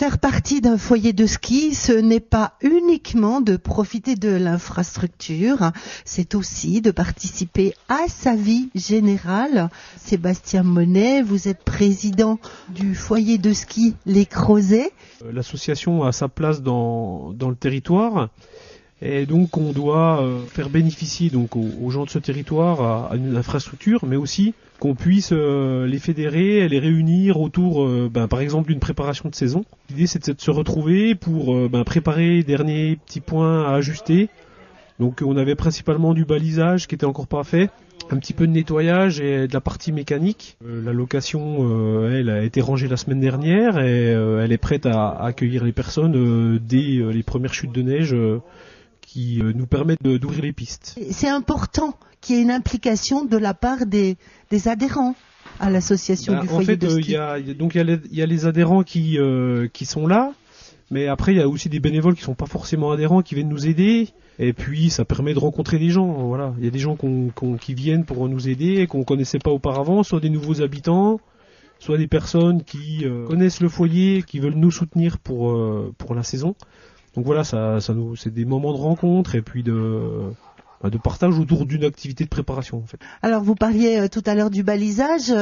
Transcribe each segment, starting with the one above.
Faire partie d'un foyer de ski, ce n'est pas uniquement de profiter de l'infrastructure, c'est aussi de participer à sa vie générale. Sébastien Monet, vous êtes président du foyer de ski Les Crozets. L'association a sa place dans le territoire. Et donc on doit faire bénéficier donc aux gens de ce territoire à une infrastructure, mais aussi qu'on puisse les fédérer et les réunir autour par exemple d'une préparation de saison. L'idée c'est de se retrouver pour préparer les derniers petits points à ajuster. Donc on avait principalement du balisage qui était encore pas fait, un petit peu de nettoyage et de la partie mécanique. La location elle a été rangée la semaine dernière et elle est prête à accueillir les personnes dès les premières chutes de neige qui nous permettent d'ouvrir les pistes. C'est important qu'il y ait une implication de la part des adhérents à l'association du foyer de ski. Il y a les adhérents qui sont là, mais après il y a aussi des bénévoles qui sont pas forcément adhérents qui viennent nous aider. Et puis ça permet de rencontrer des gens. Voilà, il y a des gens qui viennent pour nous aider et qu'on connaissait pas auparavant, soit des nouveaux habitants, soit des personnes qui connaissent le foyer, qui veulent nous soutenir pour la saison. Donc voilà, c'est des moments de rencontre et puis de partage autour d'une activité de préparation en fait. Alors vous parliez tout à l'heure du balisage,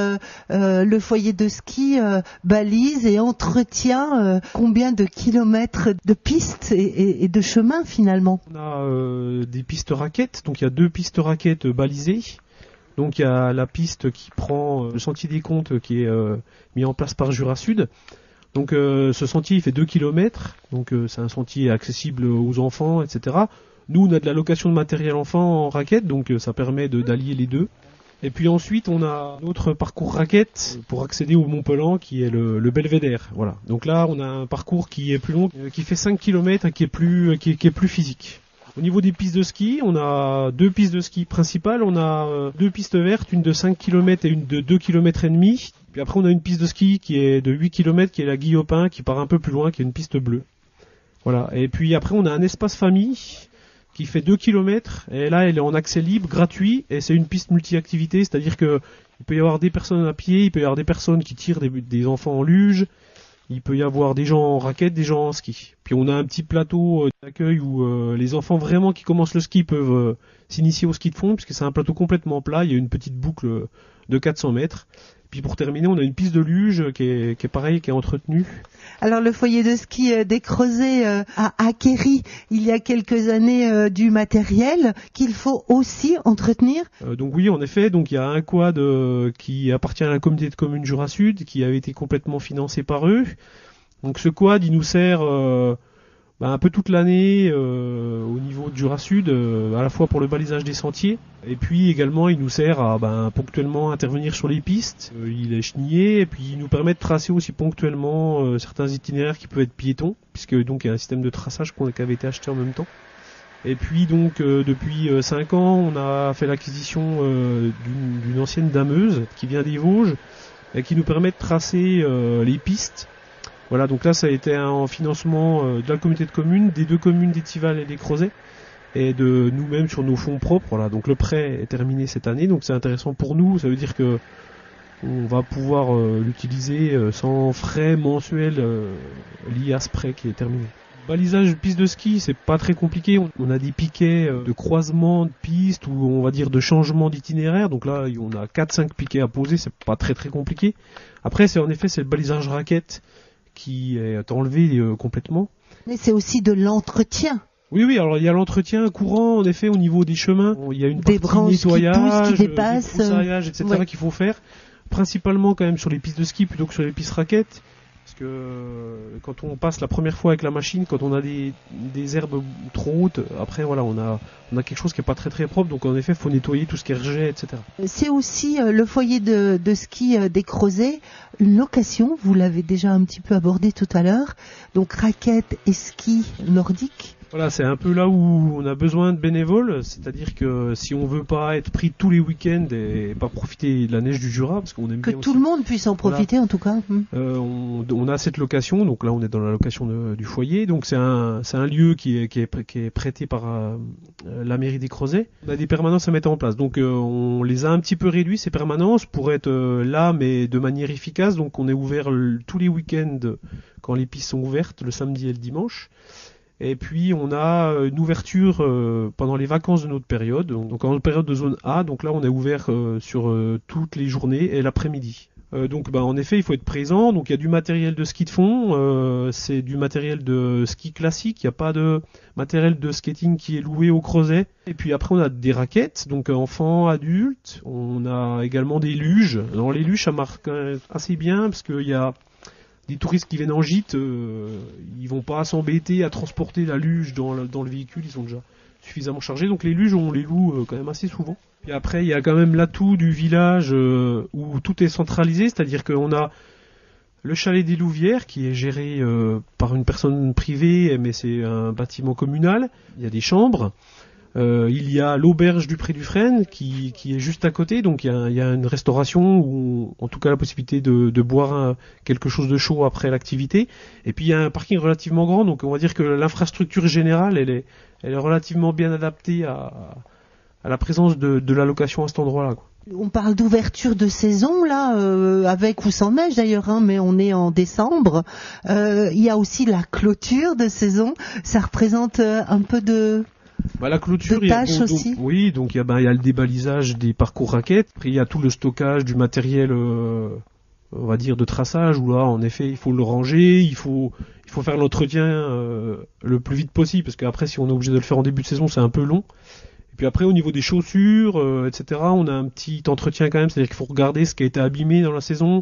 le foyer de ski balise et entretient combien de kilomètres de pistes et de chemins finalement? On a des pistes raquettes, donc il y a 2 pistes raquettes balisées. Donc il y a la piste qui prend le sentier des Comptes qui est mis en place par Jura Sud. Donc ce sentier il fait 2 km, donc c'est un sentier accessible aux enfants, etc. Nous on a de la location de matériel enfant en raquette, donc ça permet d'allier les deux. Et puis ensuite on a notre parcours raquette pour accéder au Mont Pelan qui est le Belvédère. Voilà. Donc là on a un parcours qui est plus long, qui fait 5 km et qui est plus physique. Au niveau des pistes de ski, on a 2 pistes de ski principales, on a 2 pistes vertes, une de 5 km et une de 2 km et demi. Puis après on a une piste de ski qui est de 8 km qui est la Guillopin qui part un peu plus loin qui est une piste bleue. Voilà. Et puis après on a un espace famille qui fait 2 km et là elle est en accès libre, gratuit et c'est une piste multi-activité, c'est-à-dire que il peut y avoir des personnes à pied, il peut y avoir des personnes qui tirent des enfants en luge, il peut y avoir des gens en raquette, des gens en ski. Puis on a un petit plateau d'accueil où les enfants vraiment qui commencent le ski peuvent s'initier au ski de fond puisque c'est un plateau complètement plat, il y a une petite boucle de 400 mètres. Puis pour terminer, on a une piste de luge qui est pareil, qui est entretenue. Alors le foyer de ski des Crozets a acquéri il y a quelques années du matériel qu'il faut aussi entretenir. Donc oui, en effet, donc il y a un quad qui appartient à la communauté de communes Jura Sud, qui avait été complètement financé par eux. Donc ce quad, il nous sert un peu toute l'année au niveau de Jura Sud, à la fois pour le balisage des sentiers, et puis également il nous sert à ponctuellement intervenir sur les pistes. Il est chenillé et puis il nous permet de tracer aussi ponctuellement certains itinéraires qui peuvent être piétons, puisque donc il y a un système de traçage qui avait été acheté en même temps. Et puis donc depuis 5 ans, on a fait l'acquisition d'une ancienne dameuse qui vient des Vosges et qui nous permet de tracer les pistes. Voilà, donc là ça a été en financement de la communauté de communes, des 2 communes d'Étival et des Crozets, et de nous-mêmes sur nos fonds propres. Voilà, donc le prêt est terminé cette année, donc c'est intéressant pour nous, ça veut dire que on va pouvoir l'utiliser sans frais mensuels liés à ce prêt qui est terminé. Balisage de piste de ski, c'est pas très compliqué, on a des piquets de croisement de pistes ou on va dire de changement d'itinéraire, donc là on a 4-5 piquets à poser, c'est pas très très compliqué. Après c'est le balisage raquette qui est enlevé complètement. Mais c'est aussi de l'entretien. Oui, alors il y a l'entretien courant, en effet, au niveau des chemins. Il y a une des partie branches nettoyage, qui poussent, qui dépassent, des broussailles, etc. Ouais. qu'il faut faire. Principalement quand même sur les pistes de ski plutôt que sur les pistes raquettes. Parce que quand on passe la première fois avec la machine, quand on a des herbes trop hautes, après voilà, on a quelque chose qui est pas très très propre, donc en effet, il faut nettoyer tout ce qui est rejet, etc. C'est aussi le foyer de ski des Crozets, une location, vous l'avez déjà un petit peu abordé tout à l'heure, donc raquettes et ski nordique. Voilà, c'est un peu là où on a besoin de bénévoles, c'est-à-dire que si on veut pas être pris tous les week-ends et pas profiter de la neige du Jura, parce qu'on aime que bien tout aussi, le monde puisse en profiter, en tout cas. on a cette location, donc là on est dans la location du foyer, donc c'est un lieu qui est prêté par la mairie des Creusets. On a des permanences à mettre en place, donc on les a un petit peu réduits ces permanences pour être là mais de manière efficace, donc on est ouvert tous les week-ends quand les pistes sont ouvertes, le samedi et le dimanche. Et puis on a une ouverture pendant les vacances de notre période, donc en période de zone A, donc là on est ouvert sur toutes les journées et l'après-midi. Donc en effet il faut être présent, donc il y a du matériel de ski de fond, c'est du matériel de ski classique, il n'y a pas de matériel de skating qui est loué au Creuset. Et puis après on a des raquettes, donc enfants, adultes, on a également des luges. Dans les luges ça marque assez bien parce qu'il y a des touristes qui viennent en gîte, ils vont pas s'embêter à transporter la luge dans le véhicule, ils sont déjà suffisamment chargés. Donc les luges, on les loue quand même assez souvent. Et après, il y a quand même l'atout du village où tout est centralisé, c'est-à-dire qu'on a le chalet des Louvières qui est géré par une personne privée, mais c'est un bâtiment communal. Il y a des chambres. Il y a l'auberge du Pré du Frêne qui est juste à côté, donc il y a une restauration ou en tout cas la possibilité de boire quelque chose de chaud après l'activité. Et puis il y a un parking relativement grand, donc on va dire que l'infrastructure générale elle est relativement bien adaptée à la présence de la location à cet endroit-là, quoi. On parle d'ouverture de saison là, avec ou sans neige d'ailleurs, mais on est en décembre. Il y a aussi la clôture de saison. Ça représente un peu de la clôture, il y a aussi. Oui, donc il y a le débalisage des parcours raquettes. Après, il y a tout le stockage du matériel, on va dire de traçage, où là, en effet, il faut le ranger, il faut faire l'entretien le plus vite possible, parce qu'après, si on est obligé de le faire en début de saison, c'est un peu long. Et puis après, au niveau des chaussures, etc., on a un petit entretien quand même, c'est-à-dire qu'il faut regarder ce qui a été abîmé dans la saison,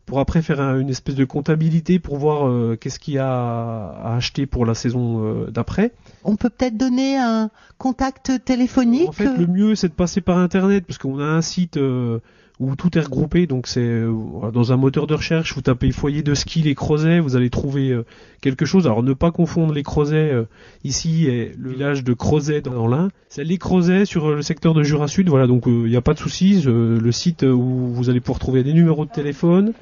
pour après faire une espèce de comptabilité pour voir qu'est-ce qu'il y a à acheter pour la saison d'après. On peut peut-être donner un contact téléphonique. En fait, le mieux c'est de passer par internet parce qu'on a un site où tout est regroupé. Donc c'est dans un moteur de recherche, vous tapez foyer de ski les Creusets, vous allez trouver quelque chose. Alors ne pas confondre les Creusets ici et le village de Crozet dans l'Ain. C'est les Creusets sur le secteur de Jura Sud. Voilà, donc il n'y a pas de souci. Le site où vous allez pouvoir trouver des numéros de téléphone,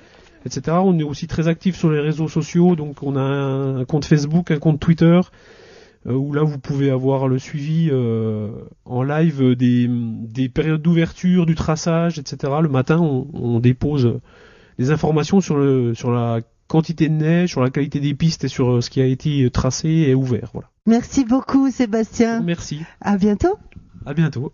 etc. On est aussi très actif sur les réseaux sociaux, donc on a un compte Facebook, un compte Twitter, où là vous pouvez avoir le suivi en live des périodes d'ouverture, du traçage, etc. Le matin, on dépose des informations sur la quantité de neige, sur la qualité des pistes et sur ce qui a été tracé et ouvert. Voilà. Merci beaucoup Sébastien. Merci. À bientôt. À bientôt.